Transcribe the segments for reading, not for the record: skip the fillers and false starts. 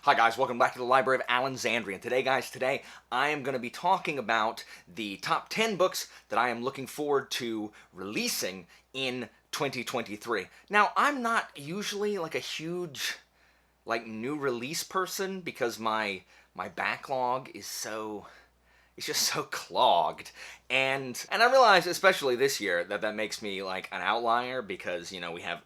Hi guys, welcome back to the Library of Alexandria. And today I am going to be talking about the top 10 books that I am looking forward to releasing in 2023. Now, I'm not usually like a huge new release person because my backlog is it's just so clogged. And I realize, especially this year, that makes me like an outlier because, we have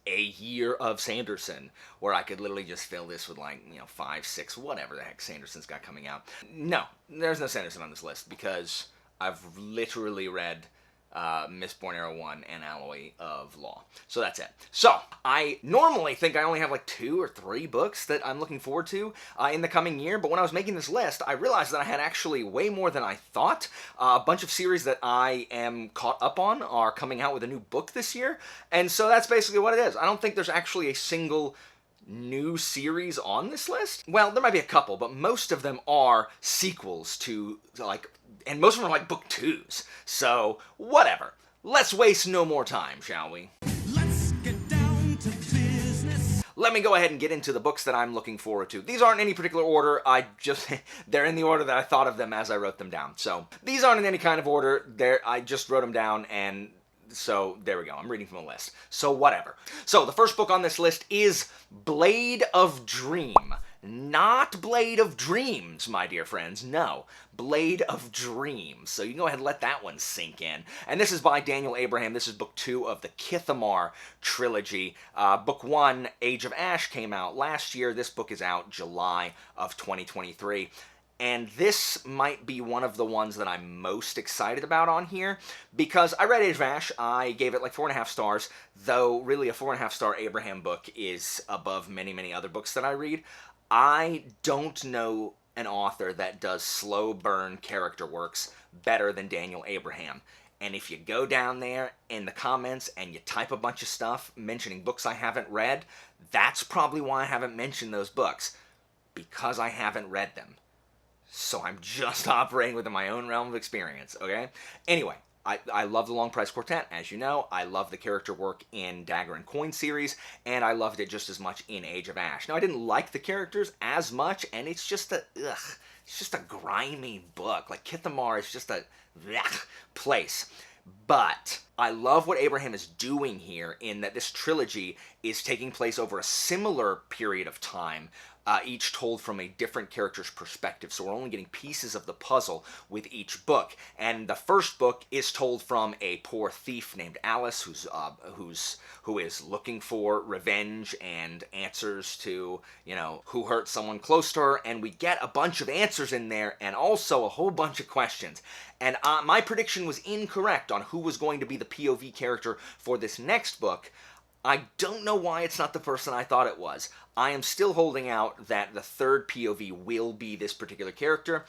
a year of Sanderson, where I could literally just fill this with 5, 6, whatever the heck Sanderson's got coming out. No, there's no Sanderson on this list because I've literally read Mistborn Era 1 and Alloy of Law. So that's it. So, I normally think I only have 2 or 3 books that I'm looking forward to in the coming year, but when I was making this list, I realized that I had actually way more than I thought. A bunch of series that I am caught up on are coming out with a new book this year, and so that's basically what it is. I don't think there's actually a single new series on this list. Well, there might be a couple, but most of them are sequels to, and most of them are book 2s. So, whatever. Let's waste no more time, shall we? Let's get down to business. Let me go ahead and get into the books that I'm looking forward to. These aren't in any particular order. They're in the order that I thought of them as I wrote them down. So, these aren't in any kind of order. I just wrote them down, and so there we go. I'm reading from a list. So whatever. So the first book on this list is Blade of Dream. Not Blade of Dreams, my dear friends. No. Blade of Dreams. So you can go ahead and let that one sink in. And this is by Daniel Abraham. This is book 2 of the Kithamar trilogy. Book 1, Age of Ash, came out last year. This book is out July of 2023. And this might be one of the ones that I'm most excited about on here, because I read Age of Ash. I gave it 4.5 stars, though really a 4.5 star Abraham book is above many, many other books that I read. I don't know an author that does slow burn character works better than Daniel Abraham. And if you go down there in the comments and you type a bunch of stuff mentioning books I haven't read, that's probably why I haven't mentioned those books, because I haven't read them. So I'm just operating within my own realm of experience, okay? Anyway, I love the Long Price Quartet, as you know. I love the character work in Dagger and Coin series, and I loved it just as much in Age of Ash. Now, I didn't like the characters as much, and it's just it's just a grimy book. Kithamar is just a place. But I love what Abraham is doing here in that this trilogy is taking place over a similar period of time, each told from a different character's perspective. So we're only getting pieces of the puzzle with each book. And the first book is told from a poor thief named Alice, who is looking for revenge and answers to, who hurt someone close to her. And we get a bunch of answers in there, and also a whole bunch of questions. And my prediction was incorrect on who was going to be the POV character for this next book. I don't know why it's not the person I thought it was. I am still holding out that the third POV will be this particular character.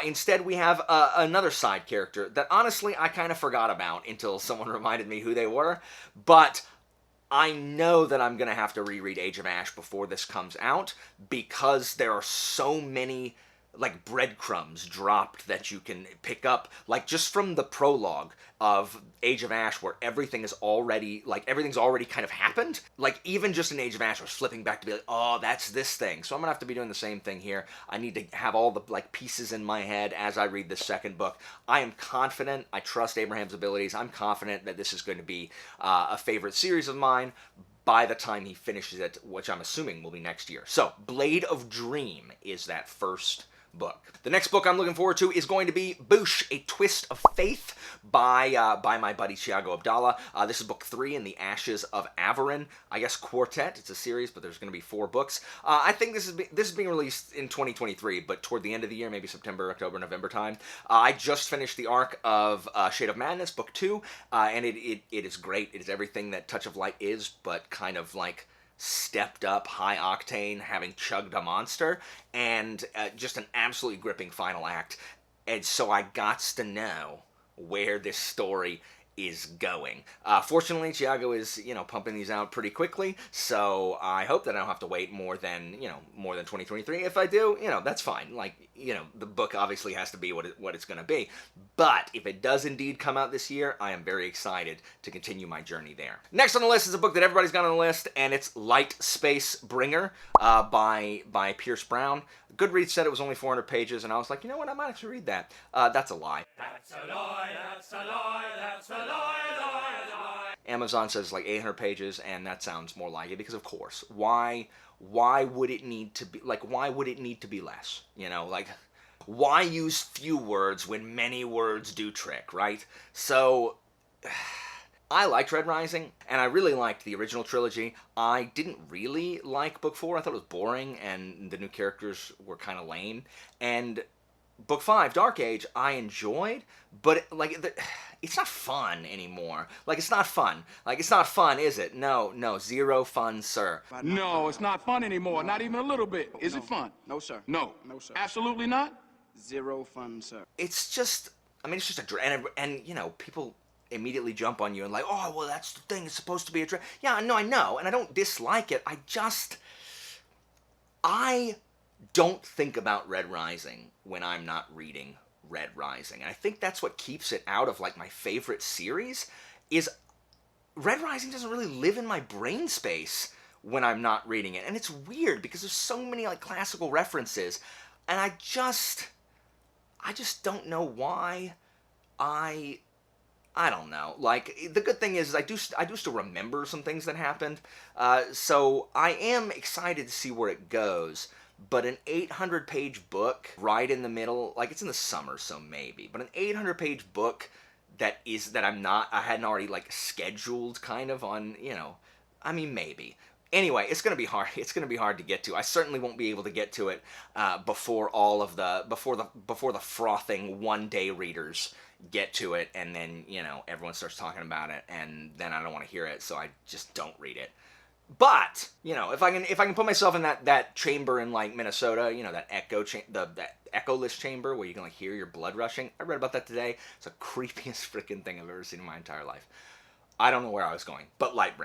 Instead, we have another side character that honestly I kind of forgot about until someone reminded me who they were. But I know that I'm going to have to reread Age of Ash before this comes out, because there are so many breadcrumbs dropped that you can pick up, just from the prologue of Age of Ash, where everything is already, everything's already kind of happened. Even just in Age of Ash, I was flipping back to be oh, that's this thing. So I'm gonna have to be doing the same thing here. I need to have all the, pieces in my head as I read the second book. I am confident. I trust Abraham's abilities. I'm confident that this is going to be a favorite series of mine by the time he finishes it, which I'm assuming will be next year. So, Blade of Dream is that first book. The next book I'm looking forward to is going to be Boosh, A Twist of Faith by my buddy Thiago Abdallah. This is book 3 in the Ashes of Avuran. I guess quartet. It's a series, but there's going to be 4 books. I think this is being released in 2023, but toward the end of the year, maybe September, October, November time. I just finished the arc of Shade of Madness, book 2, and it is great. It is everything that Touch of Light is, but kind of stepped up, high octane, having chugged a monster, and just an absolutely gripping final act. And so I gots to know where this story is going. Fortunately, Thiago is, pumping these out pretty quickly, so I hope that I don't have to wait more than 2023. If I do, that's fine. the book obviously has to be what it's going to be. But if it does indeed come out this year, I am very excited to continue my journey there. Next on the list is a book that everybody's got on the list, and it's Light Space Bringer by Pierce Brown. Goodreads said it was only 400 pages, and I was like, you know what, I might actually read that. That's a lie. That's a lie, that's a lie, that's a lie, lie. Amazon says like 800 pages, and that sounds more like it because, of course, why would it need to be less? Like, why use few words when many words do trick, right? So I liked Red Rising, and I really liked the original trilogy. I didn't really like book 4. I thought it was boring, and the new characters were kind of lame. And book 5, Dark Age, I enjoyed, but it's not fun anymore. It's not fun. It's not fun, is it? No, zero fun, sir. No, it's not fun anymore, not even a little bit. Is it fun? No, sir. No. No, sir. Absolutely not? Zero fun, sir. It's just, it's just and people immediately jump on you and like, oh, well, that's the thing, it's supposed to be a drag. Yeah, no, I know, and I don't dislike it. I don't think about Red Rising when I'm not reading Red Rising. And I think that's what keeps it out of my favorite series, is Red Rising doesn't really live in my brain space when I'm not reading it. And it's weird because there's so many classical references, and I just don't know why. I don't know. The good thing is I do still remember some things that happened. So I am excited to see where it goes. But an 800-page book right in the middle, it's in the summer, so maybe. But an 800-page book that I hadn't already scheduled kind of on, maybe. Anyway, it's gonna be hard. It's gonna be hard to get to. I certainly won't be able to get to it before the frothing one-day readers get to it, and then everyone starts talking about it, and then I don't want to hear it, so I just don't read it. But if I can put myself in that chamber in Minnesota, that that echoless chamber where you can hear your blood rushing. I read about that today. It's the creepiest freaking thing I've ever seen in my entire life. I don't know where I was going, but Light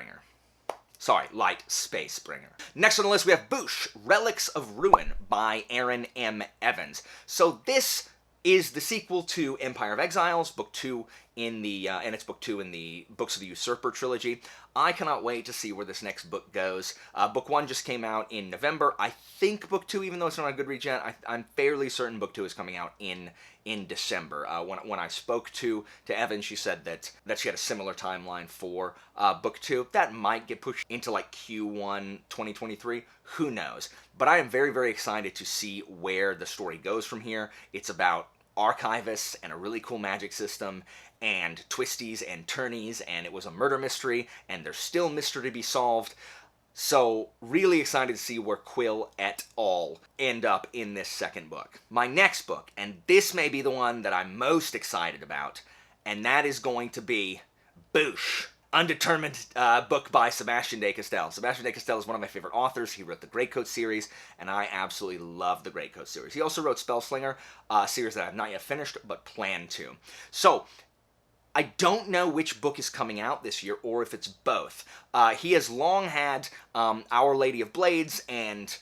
Space Bringer. Next on the list we have Boosh, Relics of Ruin by Aaron M. Evans. So this is the sequel to Empire of Exiles, book 2 in the and it's book 2 in the Books of the Usurper trilogy. I cannot wait to see where this next book goes. Book 1 just came out in November. I think book 2, even though it's not on Goodreads yet, I'm fairly certain book 2 is coming out in December. When I spoke to Evan, she said that she had a similar timeline for book 2. That might get pushed into Q1 2023. Who knows? But I am very, very excited to see where the story goes from here. It's about archivists and a really cool magic system and twisties and turnies, and it was a murder mystery, and there's still mystery to be solved. So really excited to see where Quill et al. End up in this second book. My next book, and this may be the one that I'm most excited about, and that is going to be Boosh, Undetermined book by Sebastian de Castel. Sebastian de Castel is one of my favorite authors. He wrote the Greatcoat series, and I absolutely love the Greatcoat series. He also wrote Spellslinger, a series that I have not yet finished, but plan to. So, I don't know which book is coming out this year, or if it's both. He has long had Our Lady of Blades and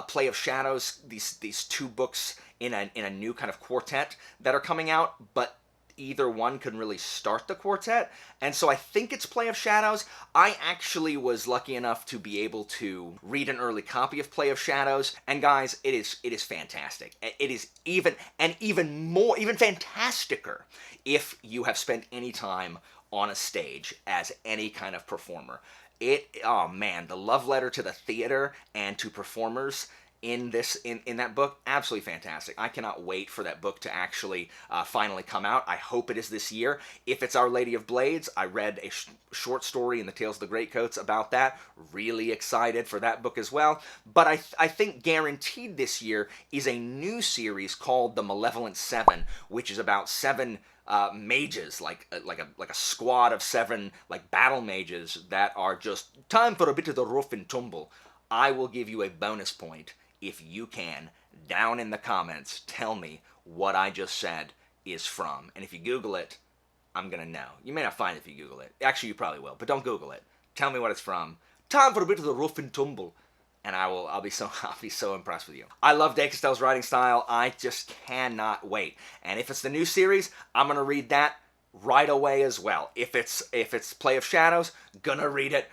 Play of Shadows, these two books in a new kind of quartet that are coming out, but either one can really start the quartet, and so I think it's Play of Shadows. I actually was lucky enough to be able to read an early copy of Play of Shadows, and guys, it is fantastic. It is even fantasticer if you have spent any time on a stage as any kind of performer. Oh man, the love letter to the theater and to performers in that book, absolutely fantastic. I cannot wait for that book to actually finally come out. I hope it is this year. If it's Our Lady of Blades, I read a short story in the Tales of the Greatcoats about that. Really excited for that book as well. But I think guaranteed this year is a new series called The Malevolent Seven, which is about 7 mages, like a squad of 7 battle mages that are just time for a bit of the rough and tumble. I will give you a bonus point if you can, down in the comments, tell me what I just said is from. And if you Google it, I'm going to know. You may not find it if you Google it. Actually, you probably will, but don't Google it. Tell me what it's from. Time for a bit of the rough and tumble. and I'll be so impressed with you. I love De Castel's writing style. I just cannot wait. And if it's the new series, I'm gonna read that right away as well. If it's Play of Shadows, gonna read it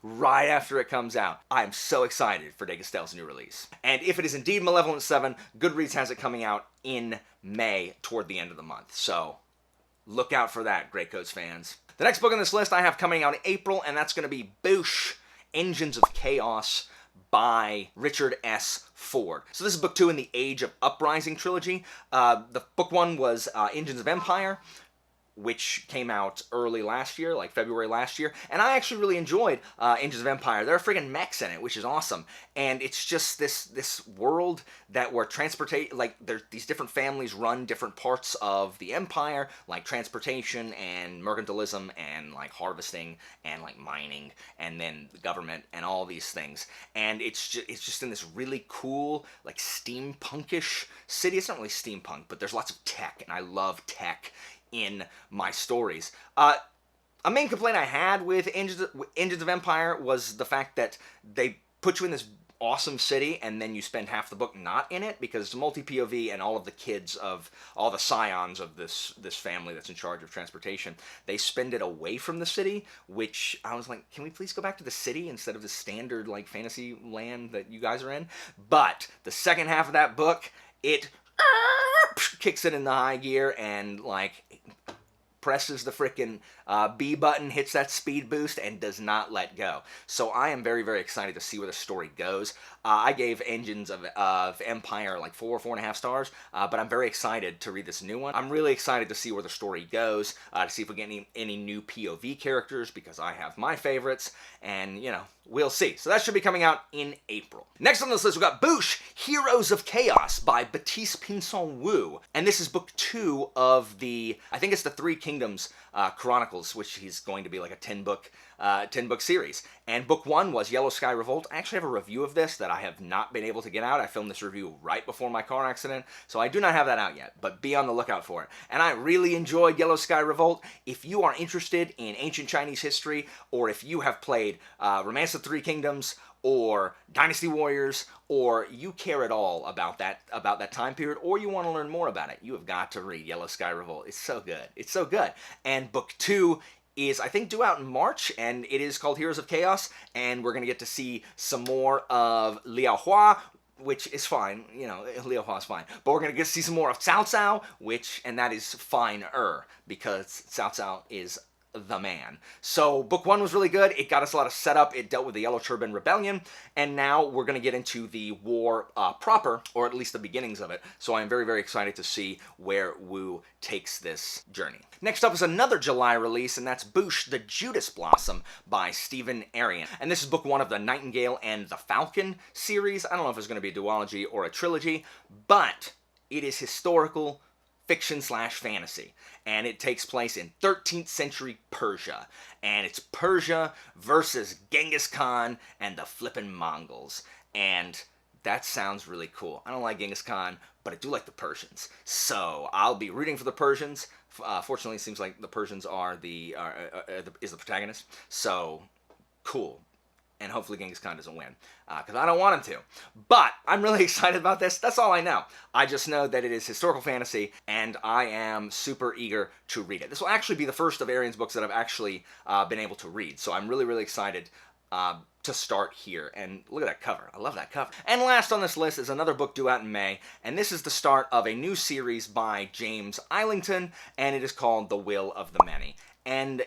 right after it comes out. I'm so excited for De Castel's new release. And if it is indeed Malevolent 7, Goodreads has it coming out in May toward the end of the month. So look out for that, Grey Coats fans. The next book on this list I have coming out in April, and that's going to be Boosh, Engines of Chaos by Richard S. Ford. So this is book 2 in the Age of Uprising trilogy. The book 1 was Engines of Empire, which came out early last year, like February last year, and I actually really enjoyed Engines of Empire. There are friggin' mechs in it, which is awesome, and it's just this world that where there's these different families run different parts of the empire, like transportation and mercantilism and like harvesting and like mining, and then the government and all these things, and it's just in this really cool like steampunkish city. It's not really steampunk, but there's lots of tech, and I love tech in my stories. A main complaint I had with Engines of Empire was the fact that they put you in this awesome city and then you spend half the book not in it, because it's multi-POV and all of the kids of all the scions of this family that's in charge of transportation, they spend it away from the city, which I was like, can we please go back to the city instead of the standard like fantasy land that you guys are in? But the second half of that book, it kicks it in the high gear and like presses the frickin' B button, hits that speed boost, and does not let go. So I am very, very excited to see where the story goes. I gave Engines of Empire like 4.5 stars, but I'm very excited to read this new one. I'm really excited to see where the story goes, to see if we get any new POV characters, because I have my favorites, and, you know, we'll see. So that should be coming out in April. Next on this list, we've got Boosh, Heroes of Chaos by Baptiste Pinson Wu. And this is book 2 of I think it's the Three Kingdoms Chronicles, which is going to be like a 10-book series. And book 1 was Yellow Sky Revolt. I actually have a review of this that I have not been able to get out. I filmed this review right before my car accident, so I do not have that out yet, but be on the lookout for it. And I really enjoyed Yellow Sky Revolt. If you are interested in ancient Chinese history, or if you have played Romance of the Three Kingdoms, or Dynasty Warriors, or you care at all about that time period, or you want to learn more about it, you have got to read Yellow Sky Revolt. It's so good. It's so good. And book 2 is, I think, due out in March, and it is called Heroes of Chaos, and we're going to get to see some more of Liao Hua, which is fine, you know, Liao Hua's fine, but we're going to get to see some more of Cao Cao, and that is finer, because Cao Cao is the man. So book 1 was really good. It got us a lot of setup. It dealt with the Yellow Turban Rebellion, and now we're going to get into the war proper, or at least the beginnings of it. So I'm very, very excited to see where Wu takes this journey. Next up is another July release, and that's Boosh, the Judas Blossom by Stephen Arion. And this is book 1 of the Nightingale and the Falcon series. I don't know if it's going to be a duology or a trilogy, but it is historical fiction/fantasy, and it takes place in 13th century Persia, and it's Persia versus Genghis Khan and the flippin' Mongols, and that sounds really cool. I don't like Genghis Khan, but I do like the Persians, so I'll be rooting for the Persians. Fortunately, it seems like the Persians is the protagonist, so cool. And hopefully Genghis Khan doesn't win, because I don't want him to. But I'm really excited about this. That's all I know. I just know that it is historical fantasy, and I am super eager to read it. This will actually be the first of Arion's books that I've actually been able to read, so I'm really, really excited to start here. And look at that cover. I love that cover. And last on this list is another book due out in May, and this is the start of a new series by James Islington, and it is called The Will of the Many. And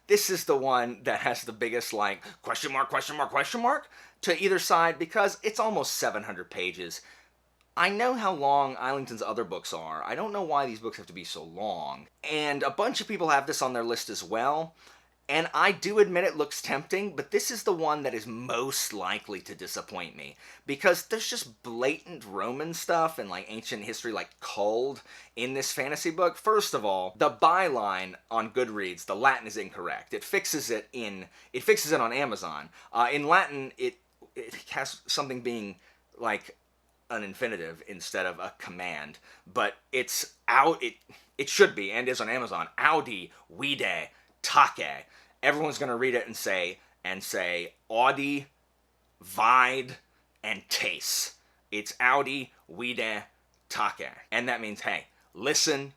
this is the one that has the biggest, like, question mark to either side, because it's almost 700 pages. I know how long Islington's other books are. I don't know why these books have to be so long. And a bunch of people have this on their list as well. And I do admit it looks tempting, but this is the one that is most likely to disappoint me, because there's just blatant Roman stuff and like ancient history like culled in this fantasy book. First of all, the byline on Goodreads, the Latin is incorrect. It fixes it on Amazon. In Latin, it has something being like an infinitive instead of a command, but it's out. It should be, and is on Amazon. Audi, vide, take. Everyone's going to read it and say, Audi, Vide, and Taste. It's Audi, Wide, Take. And that means, hey, listen,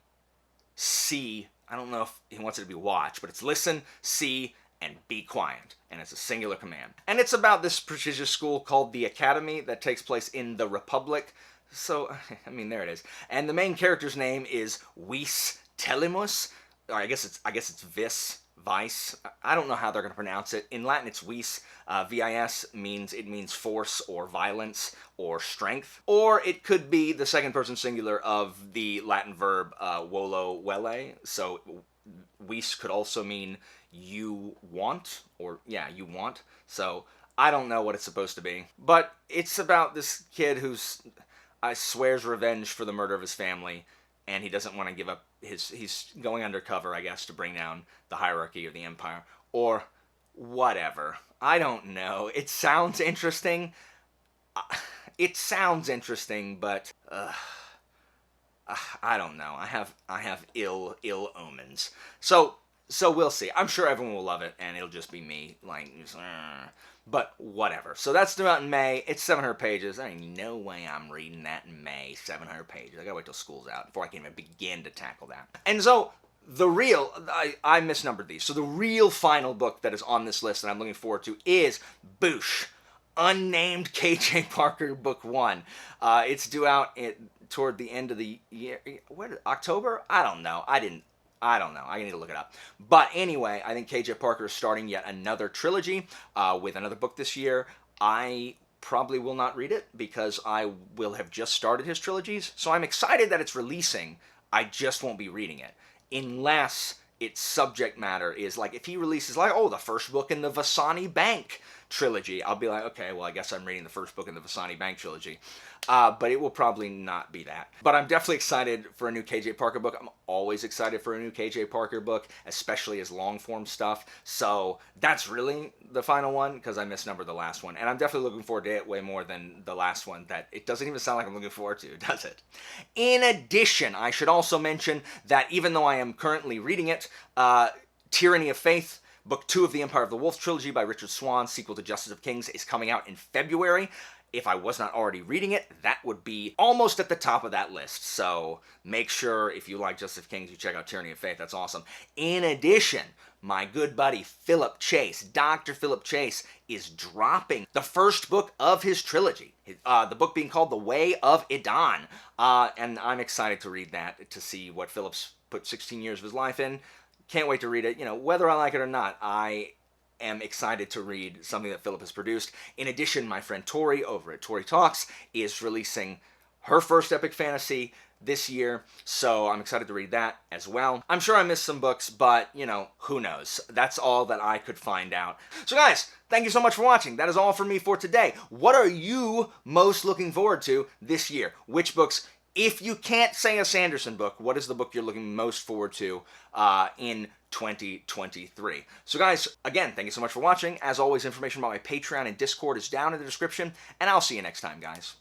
see. I don't know if he wants it to be watch, but it's listen, see, and be quiet. And it's a singular command. And it's about this prestigious school called the Academy that takes place in the Republic. So, I mean, there it is. And the main character's name is Vis Telemus. Or I guess it's Vice. I don't know how they're going to pronounce it. In Latin, it's vis. Vis means force or violence or strength. Or it could be the second person singular of the Latin verb volo velle. So vis could also mean you want, or yeah, you want. So I don't know what it's supposed to be. But it's about this kid who's swears revenge for the murder of his family, and he doesn't want to give up he's going undercover, I guess, to bring down the hierarchy of the empire, or whatever. I don't know. It sounds interesting. But I don't know. I have ill omens. So we'll see. I'm sure everyone will love it, and it'll just be me, like, but whatever. So that's due out in May. It's 700 pages. There ain't no way I'm reading that in May. 700 pages. I gotta wait till school's out before I can even begin to tackle that. And so the real, I misnumbered these. So the real final book that is on this list that I'm looking forward to is Boosh, Unnamed KJ Parker Book 1. It's due out toward the end of the year. October? I don't know. I don't know. I need to look it up. But anyway, I think KJ Parker is starting yet another trilogy with another book this year. I probably will not read it because I will have just started his trilogies. So I'm excited that it's releasing. I just won't be reading it. Unless its subject matter is like, if he releases like, oh, the first book in the Vasani Bank trilogy, I'll be like, okay, well, I guess I'm reading the first book in the Vasani Bank trilogy. But it will probably not be that. But I'm definitely excited for a new KJ Parker book. I'm always excited for a new KJ Parker book, especially his long-form stuff. So that's really the final one, because I misnumbered the last one. And I'm definitely looking forward to it way more than the last one. That it doesn't even sound like I'm looking forward to, does it? In addition, I should also mention that even though I am currently reading it, Tyranny of Faith, Book 2 of the Empire of the Wolf trilogy by Richard Swan, sequel to Justice of Kings, is coming out in February. If I was not already reading it, that would be almost at the top of that list. So make sure, if you like Justice of Kings, you check out Tyranny of Faith. That's awesome. In addition, my good buddy Philip Chase, Dr. Philip Chase, is dropping the first book of his trilogy. The book being called The Way of Idan. And I'm excited to read that, to see what Philip's put 16 years of his life in. Can't wait to read it. You know, whether I like it or not, I am excited to read something that Philip has produced. In addition, my friend Tori over at Tori Talks is releasing her first epic fantasy this year, so I'm excited to read that as well. I'm sure I missed some books, but, you know, who knows? That's all that I could find out. So guys, thank you so much for watching. That is all for me for today. What are you most looking forward to this year? Which books? If you can't say a Sanderson book, what is the book you're looking most forward to in 2023? So guys, again, thank you so much for watching. As always, information about my Patreon and Discord is down in the description, and I'll see you next time, guys.